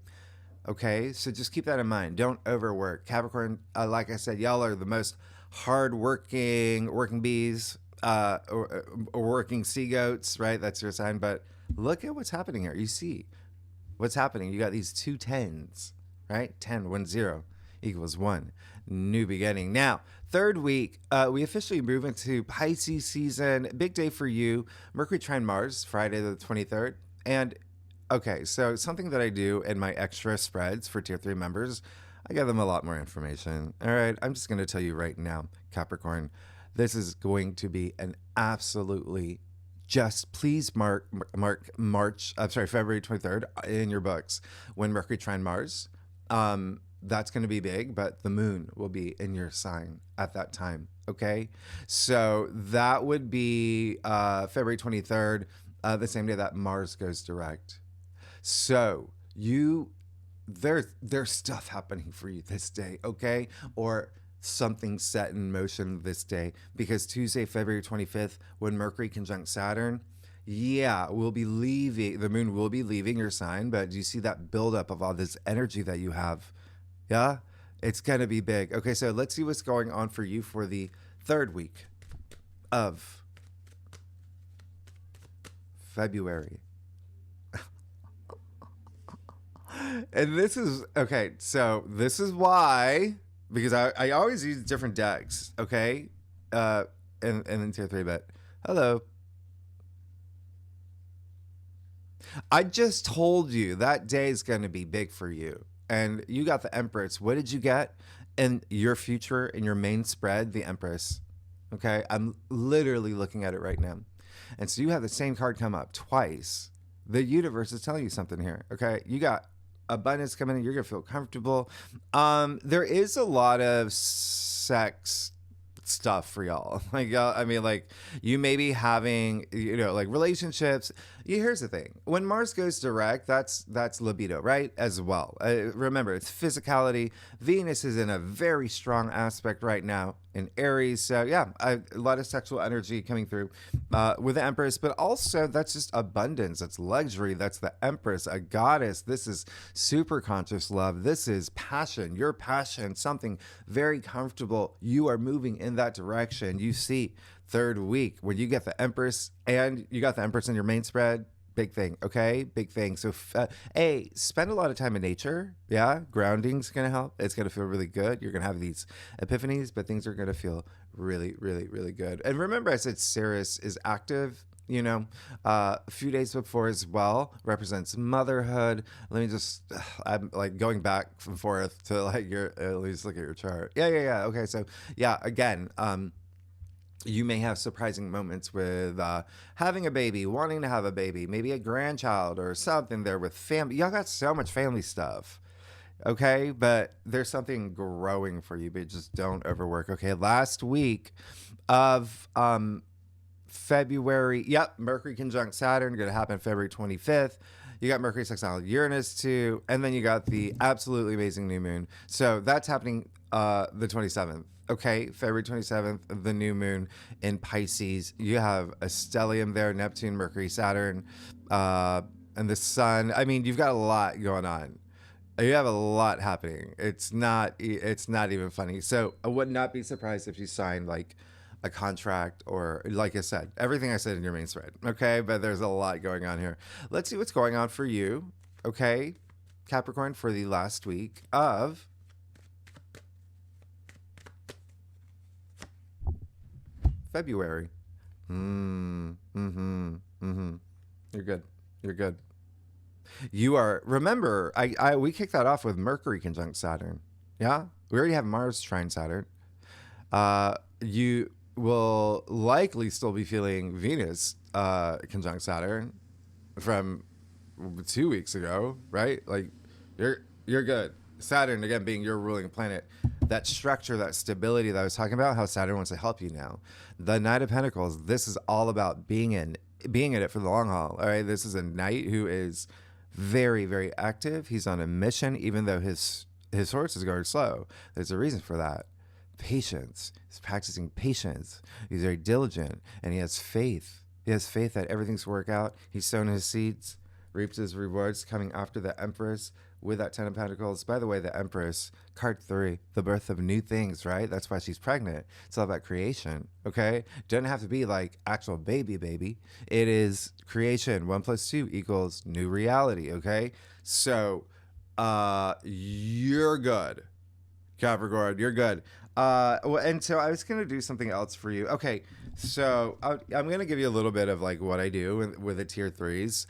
Okay, so just keep that in mind. Don't overwork. Capricorn, like I said, y'all are the most hardworking working bees, or working sea goats, right? That's your sign. But look at what's happening here. You see what's happening. You got these 2 10s, right? 10, 1, 0 equals 1. new beginning. Now, third week, we officially move into Pisces season. Big day for you. Mercury trine Mars, Friday the 23rd. And okay, so something that I do in my extra spreads for tier 3 members, I give them a lot more information. All right, I'm just going to tell you right now, Capricorn, this is going to be an absolutely just please mark February 23rd in your books when Mercury trine Mars. That's going to be big, but the moon will be in your sign at that time. Okay. So that would be February 23rd, the same day that Mars goes direct. So there's stuff happening for you this day. Okay. Or something set in motion this day, because Tuesday, February 25th, when Mercury conjunct Saturn, we'll be leaving, the moon will be leaving your sign, but do you see that buildup of all this energy that you have? Yeah, it's going to be big. Okay, so let's see what's going on for you for the third week of February. And this is, okay, so this is why, because I always use different decks, okay? And then tier 3, but hello. I just told you that day is going to be big for you. And you got the Empress. What did you get in your future, in your main spread? The Empress. Okay? I'm literally looking at it right now. And so you have the same card come up twice. The universe is telling you something here. Okay? You got abundance coming in. You're going to feel comfortable. There is a lot of sex stuff for y'all. Like, I mean, like, you may be having, like relationships. Here's the thing: when Mars goes direct, that's libido, right? As well. Remember, it's physicality. Venus is in a very strong aspect right now in Aries, so a lot of sexual energy coming through with the Empress. But also, that's just abundance. That's luxury. That's the Empress, a goddess. This is super conscious love. This is passion. Your passion, something very comfortable. You are moving in that direction. You see, third week when you get the Empress and you got the Empress in your main spread, big thing. Okay, big thing. So spend a lot of time in nature. Grounding's gonna help. It's gonna feel really good. You're gonna have these epiphanies, but things are gonna feel really, really, really good. And remember, I said Ceres is active, a few days before as well, represents motherhood. Let me just, I'm like going back and forth to like at least look at your chart. Okay, so again, you may have surprising moments with having a baby, wanting to have a baby, maybe a grandchild or something there with family. Y'all got so much family stuff. Okay, but there's something growing for you, but just don't overwork. Okay, last week of February, Mercury conjunct Saturn, going to happen February 25th. You got Mercury sextile Uranus too, and then you got the absolutely amazing new moon. So that's happening the 27th. Okay, February 27th, the new moon in Pisces. You have a stellium there, Neptune, Mercury, Saturn, and the sun. I mean, you've got a lot going on. You have a lot happening. It's not even funny. So I would not be surprised if you signed like a contract or, like I said, everything I said in your main spread. Okay, but there's a lot going on here. Let's see what's going on for you. Okay, Capricorn, for the last week of February. You're good. You're good. You are, remember, we kicked that off with Mercury conjunct Saturn. Yeah? We already have Mars trine Saturn. You will likely still be feeling Venus conjunct Saturn from 2 weeks ago, right? Like, you're good. Saturn, again, being your ruling planet, that structure, that stability that I was talking about, how Saturn wants to help you now. The Knight of Pentacles, this is all about being in it for the long haul. All right, this is a knight who is very, very active. He's on a mission, even though his horse is going slow. There's a reason for that. Patience. He's practicing patience. He's very diligent, and he has faith. He has faith that everything's work out. He's sown his seeds, reaps his rewards, coming after the Empress with that Ten of Pentacles. By the way, the Empress, card 3, the birth of new things, right? That's why she's pregnant. It's all about creation, okay? Doesn't have to be like actual baby. It is creation. 1 + 2 = new reality, okay? So you're good. Capricorn, you're good. And so I was gonna do something else for you. Okay, so I'm gonna give you a little bit of like what I do with the tier threes.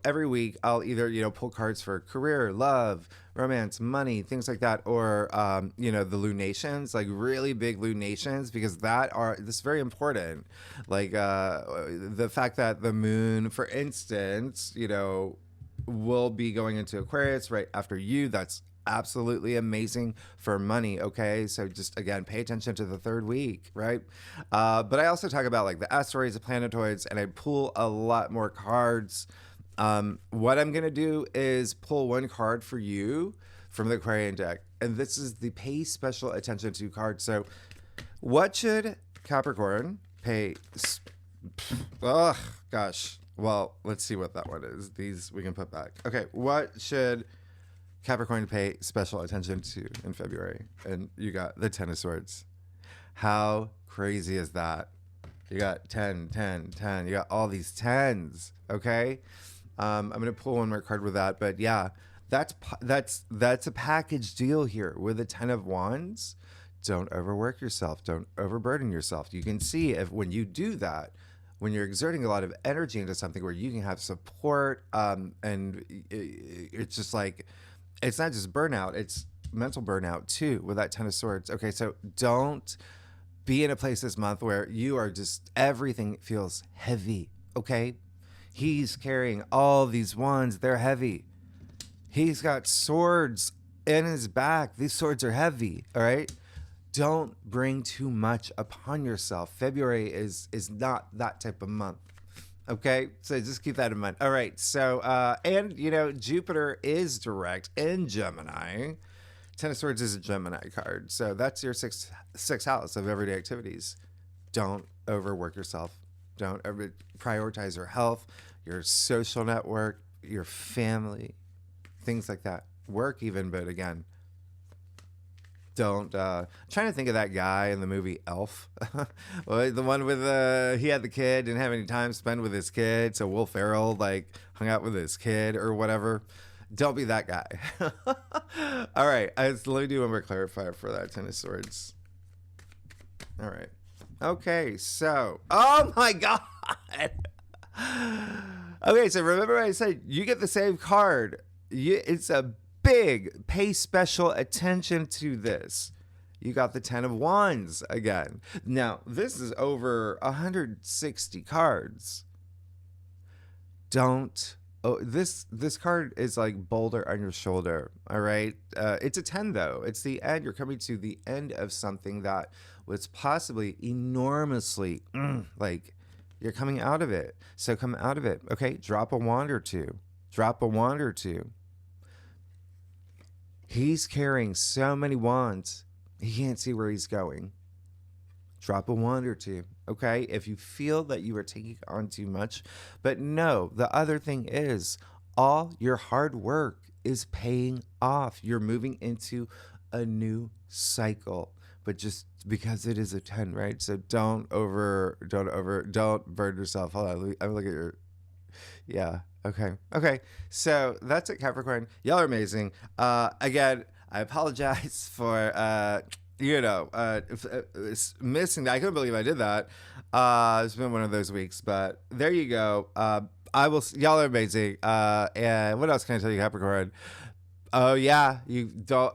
Every week I'll either pull cards for career, love, romance, money, things like that, or the lunations, like really big lunations, because this is very important. Like the fact that the moon, for instance, will be going into Aquarius right after you. That's absolutely amazing for money. Okay, so just again, pay attention to the third week, right? But I also talk about like the asteroids, the planetoids, and I pull a lot more cards. What I'm gonna do is pull one card for you from the Aquarian deck, and this is the pay special attention to card. So what should Capricorn pay? Oh gosh, well, let's see what that one is. These we can put back. Okay, what should Capricorn pay special attention to in February? And you got the Ten of Swords. How crazy is that? You got 10, 10, 10. You got all these tens, okay? I'm going to pull one more card with that. But yeah, that's a package deal here with the 10 of Wands. Don't overwork yourself. Don't overburden yourself. You can see if when you do that, when you're exerting a lot of energy into something where you can have support, and it's just like, it's not just burnout, it's mental burnout too with that Ten of Swords. Okay, so don't be in a place this month where you are just, everything feels heavy, okay? He's carrying all these wands, they're heavy. He's got swords in his back. These swords are heavy, all right? Don't bring too much upon yourself. February is not that type of month. Okay, so just keep that in mind. All right, so, and, Jupiter is direct in Gemini. Ten of Swords is a Gemini card. So that's your sixth house of everyday activities. Don't overwork yourself. Don't prioritize your health, your social network, your family, things like that. Work even, but again, don't. I'm trying to think of that guy in the movie Elf. Well, the one with he had the kid, didn't have any time to spend with his kid, so Will Ferrell like hung out with his kid or whatever. Don't be that guy. All right, let me do one more clarifier for that Ten of Swords. All right. Okay, so oh my god. Okay, so remember I said you get the same card. It's a big pay special attention to this. You got the 10 of Wands again. Now, this is over 160 cards. This card is like boulder on your shoulder, all right? It's a 10 though. It's the end. You're coming to the end of something that was possibly enormously, like you're coming out of it. So come out of it, okay? Drop a wand or two. Drop a wand or two. He's carrying so many wands, he can't see where he's going. Drop a wand or two, okay? If you feel that you are taking on too much. But no, the other thing is all your hard work is paying off. You're moving into a new cycle. But just because it is a 10, right? So don't burn yourself. Hold on, I'm looking at your, yeah. Okay. So that's it, Capricorn. Y'all are amazing. Again, I apologize for missing that. I couldn't believe I did that. It's been one of those weeks, but there you go. Y'all are amazing. And what else can I tell you, Capricorn? Oh yeah, you don't.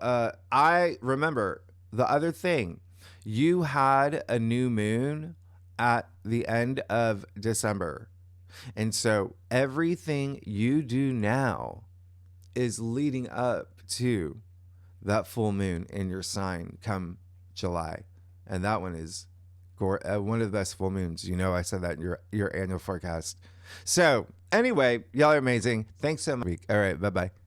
I remember the other thing. You had a new moon at the end of December. And so everything you do now is leading up to that full moon in your sign come July. And that one is one of the best full moons. I said that in your annual forecast. So anyway, y'all are amazing. Thanks so much. All right, bye-bye.